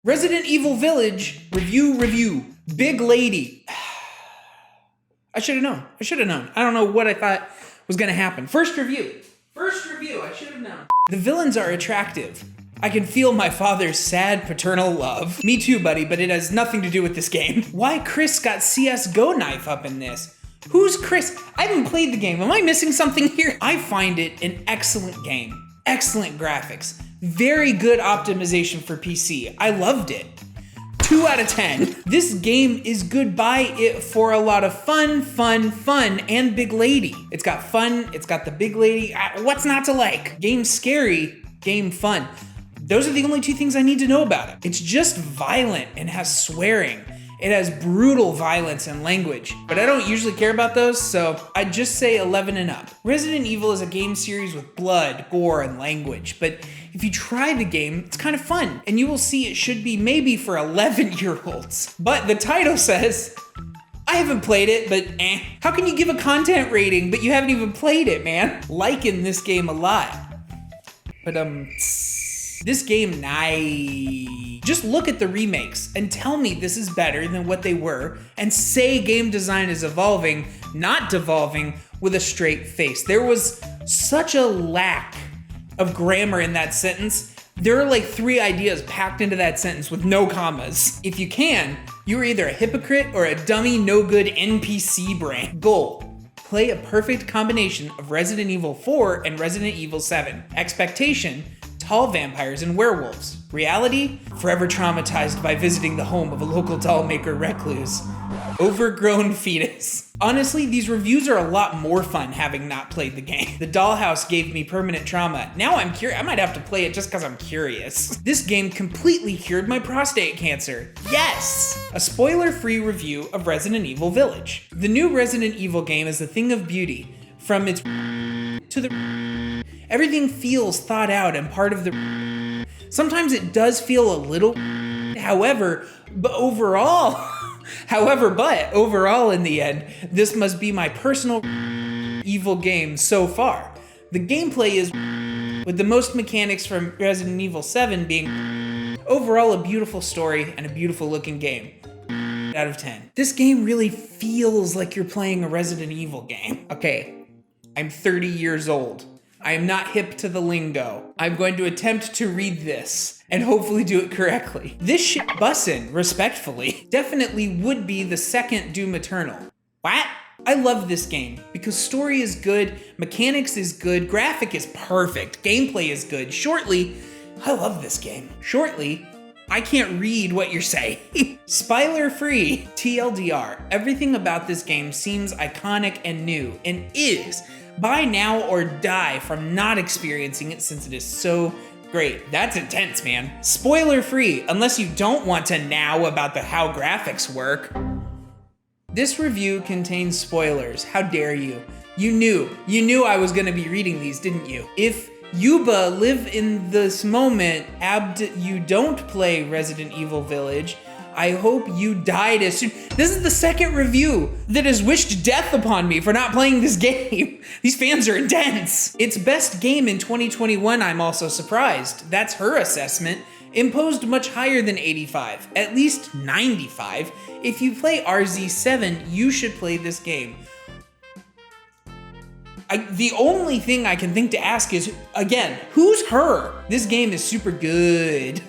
Resident Evil Village review. Big lady. I should have known. I don't know what I thought was going to happen. First review. I should have known. The villains are attractive. I can feel my father's sad paternal love. Me too, buddy, but it has nothing to do with this game. Why Chris got CSGO knife up in this? Who's Chris? I haven't played the game. Am I missing something here? I find it an excellent game. Excellent graphics. Very good optimization for PC. I loved it. 2 out of 10. This game is good by it for a lot of fun, and big lady. It's got fun, it's got the big lady. What's not to like? Game scary, game fun. Those are the only 2 things I need to know about it. It's just violent and has swearing. It has brutal violence and language, but I don't usually care about those, so I'd just say 11 and up. Resident Evil is a game series with blood, gore, and language, but if you try the game, it's kind of fun, and you will see it should be maybe for 11-year-olds. But the title says, I haven't played it, but How can you give a content rating, but you haven't even played it, man? Liking this game a lot. But this game, just look at the remakes and tell me this is better than what they were, and say game design is evolving, not devolving, with a straight face. There was such a lack of grammar in that sentence. There are like 3 ideas packed into that sentence with no commas. If you can, you're either a hypocrite or a dummy, no good NPC brain. Goal. Play a perfect combination of Resident Evil 4 and Resident Evil 7. Expectation. Tall vampires and werewolves. Reality? Forever traumatized by visiting the home of a local doll maker recluse. Overgrown fetus. Honestly, these reviews are a lot more fun having not played the game. The dollhouse gave me permanent trauma. Now I'm curious. I might have to play it just because I'm curious. This game completely cured my prostate cancer. Yes! A spoiler-free review of Resident Evil Village. The new Resident Evil game is a thing of beauty. From its to the everything feels thought out and part of the sometimes it does feel a little but overall in the end, this must be my personal evil game so far. The gameplay is with the most mechanics from Resident Evil 7 being overall a beautiful story and a beautiful looking game. Out of 10. This game really feels like you're playing a Resident Evil game. Okay, I'm 30 years old. I am not hip to the lingo. I'm going to attempt to read this and hopefully do it correctly. This shit bussin', respectfully, definitely would be the second Doom Eternal. What? I love this game because story is good, mechanics is good, graphic is perfect, gameplay is good. Shortly, I love this game. Shortly, I can't read what you're saying. Spoiler free. TLDR, everything about this game seems iconic and new, and is. Buy now or die from not experiencing it since it is so great. That's intense, man. Spoiler free, unless you don't want to now about how graphics work. This review contains spoilers. How dare you? You knew I was gonna be reading these, didn't you? If Yuba live in this moment, you don't play Resident Evil Village, I hope you died as soon. This is the second review that has wished death upon me for not playing this game. These fans are intense. Its best game in 2021, I'm also surprised. That's her assessment. Imposed much higher than 85, at least 95. If you play RZ7, you should play this game. The only thing I can think to ask is, again, who's her? This game is super good.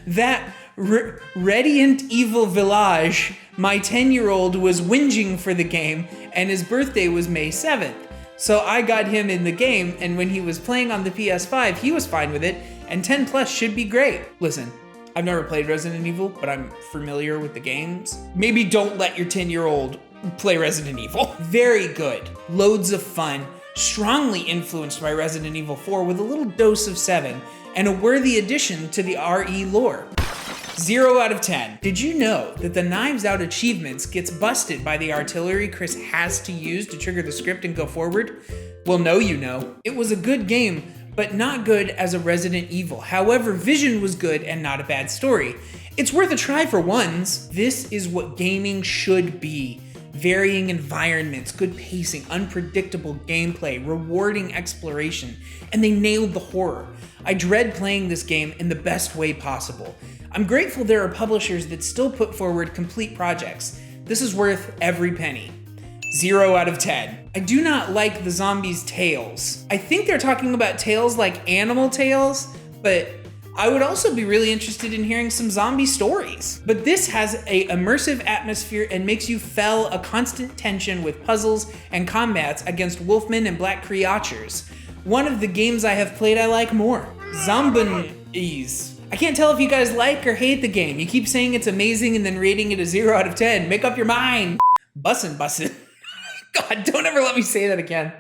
That Radiant Evil Village, my 10-year-old was whinging for the game, and his birthday was May 7th. So I got him in the game, and when he was playing on the PS5, he was fine with it, and 10 plus should be great. Listen, I've never played Resident Evil, but I'm familiar with the games. Maybe don't let your 10-year-old play Resident Evil. Very good, loads of fun, strongly influenced by Resident Evil 4 with a little dose of 7, and a worthy addition to the RE lore. 0 out of 10. Did you know that the Knives Out achievements gets busted by the artillery Chris has to use to trigger the script and go forward? Well, no, you know. It was a good game, but not good as a Resident Evil. However, vision was good and not a bad story. It's worth a try for once. This is what gaming should be. Varying environments, good pacing, unpredictable gameplay, rewarding exploration, and they nailed the horror. I dread playing this game in the best way possible. I'm grateful there are publishers that still put forward complete projects. This is worth every penny. 0 out of 10. I do not like the zombies' tales. I think they're talking about tales like animal tales, but I would also be really interested in hearing some zombie stories. But this has a immersive atmosphere and makes you feel a constant tension with puzzles and combats against wolfmen and black creatures. One of the games I have played I like more. Zombies. I can't tell if you guys like or hate the game. You keep saying it's amazing and then rating it a 0 out of 10. Make up your mind. Bussin'. God, don't ever let me say that again.